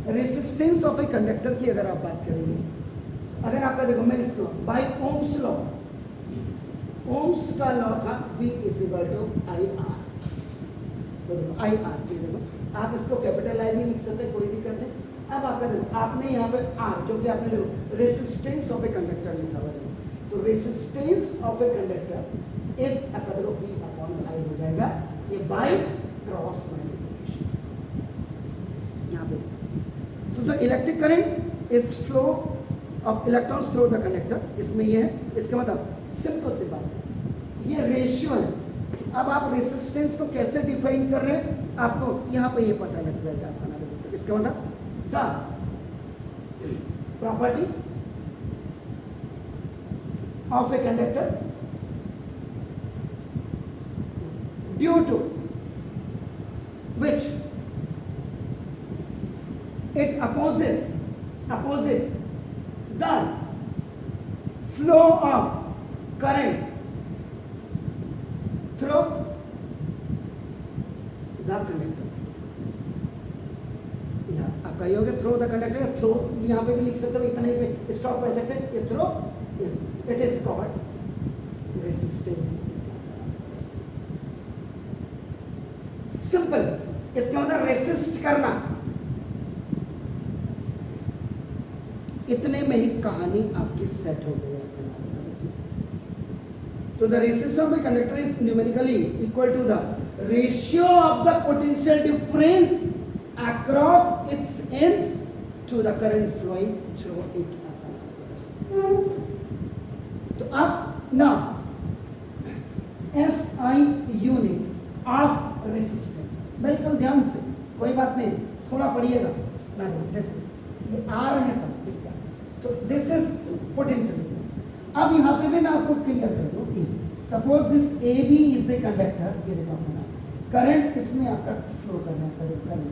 Resistance of a conductor की अगर आप बात करेंगे, अगर आपका देखो मैं इसको बाय ओम्स लॉ, ओम्स का लॉ था V is equal to I R, तो देखो आई आर की देखो आप इसको कैपिटल आई भी लिख सकते हैं, कोई दिक्कत नहीं। अब आपका देखो आपने यहाँ पे आर, क्योंकि आपने देखो रेसिस्टेंस ऑफ ए कंडक्टर लिखा हुआ है, तो resistance of a conductor is आपका देखो V अपॉन आई हो जाएगा, ये बाय क्रॉस मल्टीप्लिकेशन यहाँ पे। तो the electric current is flow of electrons through the conductor, इसमें ये है, इसका मतलब सिंपल सी बात है, ये रेशियो है। अब आप रेसिस्टेंस को कैसे डिफाइन कर रहे हैं आपको यहाँ पे ये पता लग जाएगा आपका ना, तो इसका मतलब the property of a conductor due to which it opposes the flow of current through the conductor। यहाँ आपका ये हो गया थ्रू द कंडक्टर, थ्रू यहाँ पे भी लिख सकते हो, इतना ही पे स्टॉप कर सकते हैं, ये through, it is called resistance. Simple, इसका मतलब रेसिस्ट करना। इतने में ही कहानी आपकी सेट हो गई। तो the resistance of a conductor is numerically equal to the ratio of the potential difference across its ends to the current flowing through it. तो अब now SI unit of resistance, बिल्कुल ध्यान से, कोई बात नहीं, थोड़ा पढ़िएगा ना। दिस ये R है सब इसका, तो दिस इज पोटेंशियल। अब यहाँ पे भी मैं आपको क्लियर कर दूँ, suppose this AB is a conductor, ये देखो आपका करंट इसमें आपका फ्लो करना है, करंट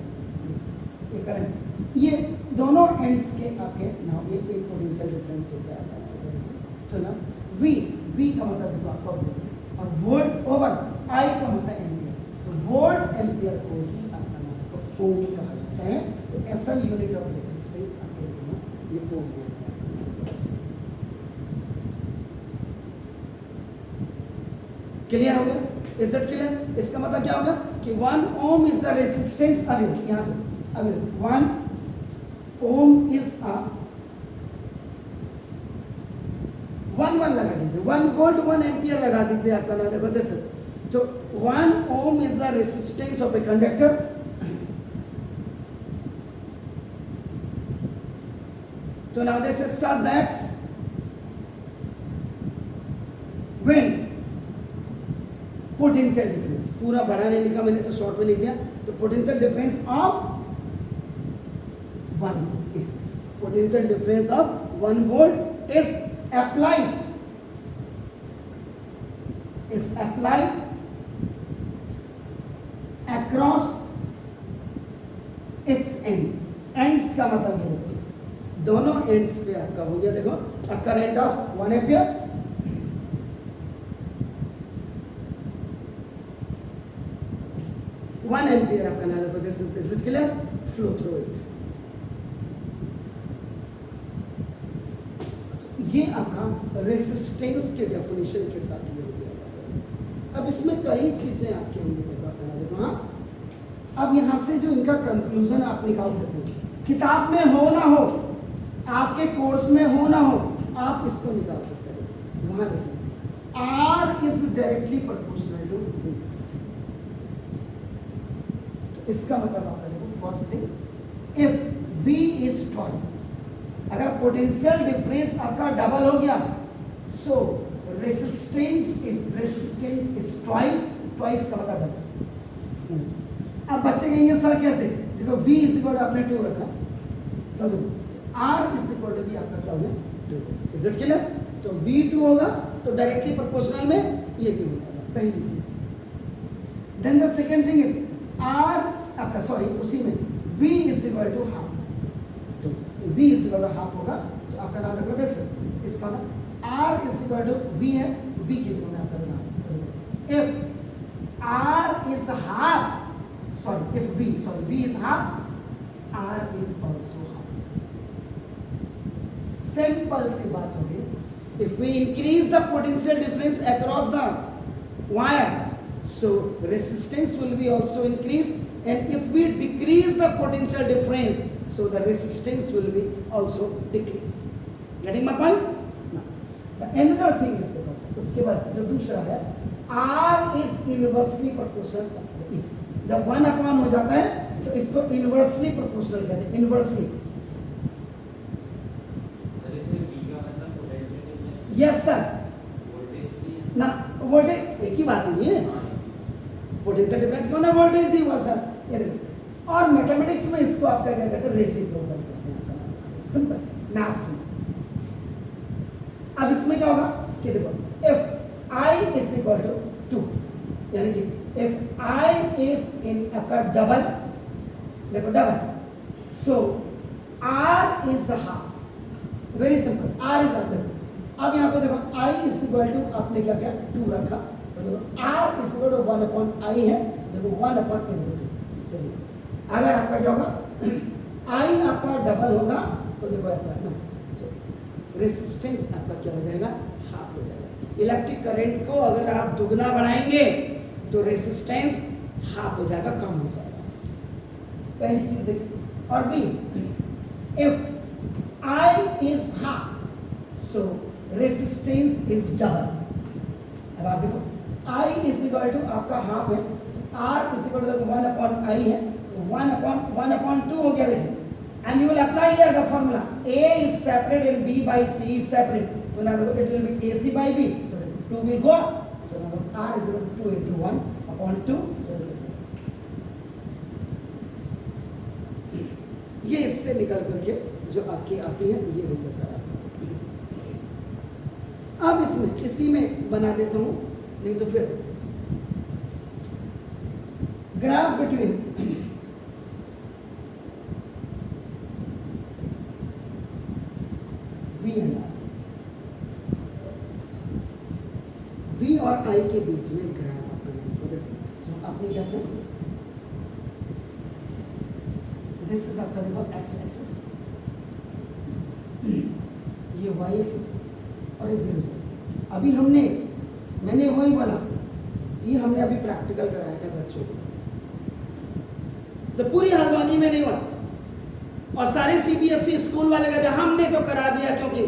ये करंट, ये दोनों एंड्स के आपके ना ये एक पोटेंशियल डिफरेंस होता है आपका। तो ना V का मतलब देखो आपका वोल्ट, और वोल्ट ओवर I का मतलब एम्पियर, तो वोल्ट एम्पियर को ही आपका ओम कहा जाता है। तो SI यूनिट ऑफ रेजिस्टेंस आपके ये ओम है। क्लियर हो गया? Is it clear? इसका मतलब क्या होगा कि 1 ओम इज द रेजिस्टेंस। अभी यहाँ पे अभी 1 ओम इज अ 1 लगा दीजिए, 1 वोल्ट 1 एम्पियर लगा दीजिए आपका ना, देखो दिस। तो 1 ohm is the resistance of a conductor. तो now this is such that when potential difference, पूरा बड़ा नहीं लिखा मैंने तो शॉर्ट में लिख दिया, तो potential difference of 1 potential difference of 1 volt is applied across its ends। ends का मतलब ये दोनों ends पे आपका हो गया, देखो a current of 1 ampere आपका ना, देखो this is it clear? Flow through it। ये आपका रेसिस्टेंस के डेफिनेशन के साथ ये हो गया। अब इसमें कई चीजें आपके होंगी, देखो हाँ। अब यहाँ से जो इनका कंक्लूजन आप निकाल सकते हैं, किताब में हो ना हो, आपके कोर्स में हो ना हो, आप इसको निकाल सकते हैं। वहां देखिए R is directly proportional to V। तो इसका मतलब आपका देखो first thing, if V is twice, अगर पोटेंशियल डिफरेंस आपका डबल हो गया, सो रेसिस्टेंस इज ट्वाइस का मतलब डबल। अब बच्चे कहेंगे सर कैसे, देखो V इज इक्वल टू आपने 2 रखा, तो R इज इक्वल टू भी आपका क्या होगा 2। Is it clear? तो V2 होगा तो डायरेक्टली प्रोपोर्शनल में ये भी हो जाएगा, पहली चीज। Then the second thing is R आपका सॉरी उसी में V is equal to half, तो V is equal to half होगा, तो आपका नाम देखो दिस, इसका ना R is equal to V है, V के लिए मैं आपका नाम, if R is half, sorry if V is half R is also half. Simple सी बात होगी. If we increase the potential difference across the wire, so resistance will be also increased, and if we decrease the potential difference, so the resistance will be also decreased. Getting my points? Now, the another thing is देखो, उसके बाद जो दूसरा है, R is inversely proportional to E. जब 1/1 हो जाता है तो इसको inversely proportional कहते हैं. Inversely. Yes sir. ना वोल्टेज एक ही बात हुई है. पोटेंशियल डिफरेंस क्या होता है? वोल्टेज ही हुआ सर. ये देखो. और मैथमेटिक्स में इसको आप क्या कहते हैं? रेसिप्रोकल कहते हैं. सिंपल मैथ्स में. अब इसमें क्या होगा कि देखो if I is equal to 2, यानी कि if I is in आपका डबल, देखो double, so R is half. Very simple. R is half. देखो अब यहाँ पे देखो I is equal to आपने क्या किया? 2 रखा. तो देखो R is equal to 1/I है. देखो 1/2. चलिए अगर आपका क्या होगा? I आपका डबल होगा तो देखो आपका ना रेसिस्टेंस आपका क्या हो जाएगा? हाफ हो जाएगा. इलेक्ट्रिक करंट को अगर आप दुगना बढ़ाएंगे तो रेसिस्टेंस हाफ हो जाएगा, कम हो जाएगा. पहली चीज देखिए. और B, if I is half, so resistance is double. अब आप देखो I is equal to आपका हाफ है, R is equal to 1/I है, 1/2 हो गया. देखिए and you will apply here the formula A is separate and B by C is separate. So now it will be AC by B. So 2 will go up. So now R is equal to 2 into 1/2. ये इससे निकल करके जो आपकी आती है ये हो गया सर. अब इसमें इसी में बना देता हूँ, नहीं तो फिर graph between V and I. V और I के बीच में ग्राफ आपका आपने क्या किया? दिस इज आपका देखो एक्स एक्सिस, ये वाई एक्सिस और ये जीरो. अभी मैंने वही बोला, ये हमने अभी प्रैक्टिकल कराया था बच्चों को. तो पूरी हल्द्वानी में नहीं हुआ और सारे सीबीएसई स्कूल वाले कहते हमने तो करा दिया क्योंकि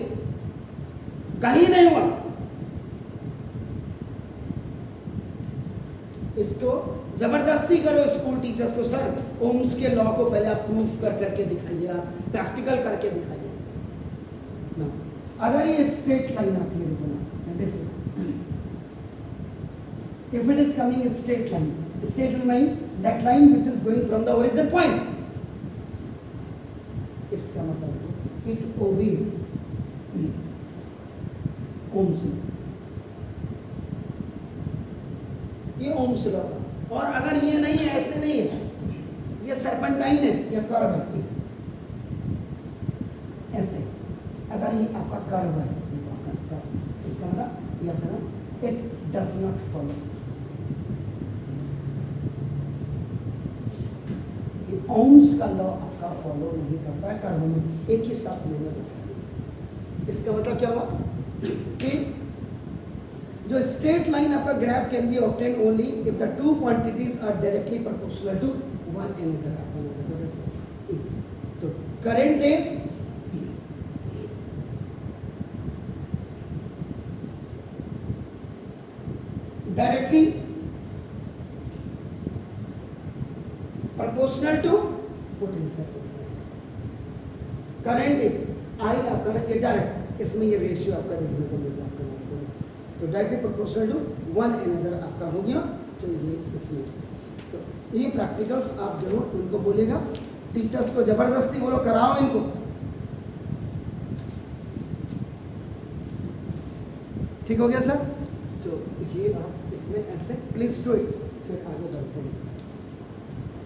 कहीं नहीं हुआ. इसको जबरदस्ती करो स्कूल टीचर्स को, सर ओम्स के लॉ को पहले आप प्रूफ करके दिखाइए, आप प्रैक्टिकल करके दिखाइए ना. अगर ये स्ट्रेट लाइन आती है देखो ना, this if it is coming straight line that line which is going from the origin point, इसका मतलब इट ओबेज ओम्स. ये ओम्स लॉ. और अगर ये नहीं है, ऐसे नहीं है, ये सर्पेंटाइन है या कर्व है, ऐसे अगर ये आपका कर्व है, इसका मतलब ये आपका it does not follow. Ohm's का लॉ आपका फॉलो नहीं करता है कर्व में. एक ही साथ मैंने बताया. इसका मतलब क्या हुआ कि जो स्ट्रेट लाइन आपका graph can be obtain only if the two quantities are directly proportional to one another. तो current is directly proportional to potential difference. Current is I आपका ये डायरेक्ट, इसमें ये रेशियो आपका देखने को मिलता है. तो directly proportional to one another आपका हो गया. तो ये इसमें तो ये प्रैक्टिकल्स आप जरूर उनको बोलेगा, टीचर्स को जबरदस्ती बोलो कराओ इनको. ठीक हो गया सर. तो ये आप इसमें ऐसे प्लीज डू इट, फिर आगे बढ़ते हैं.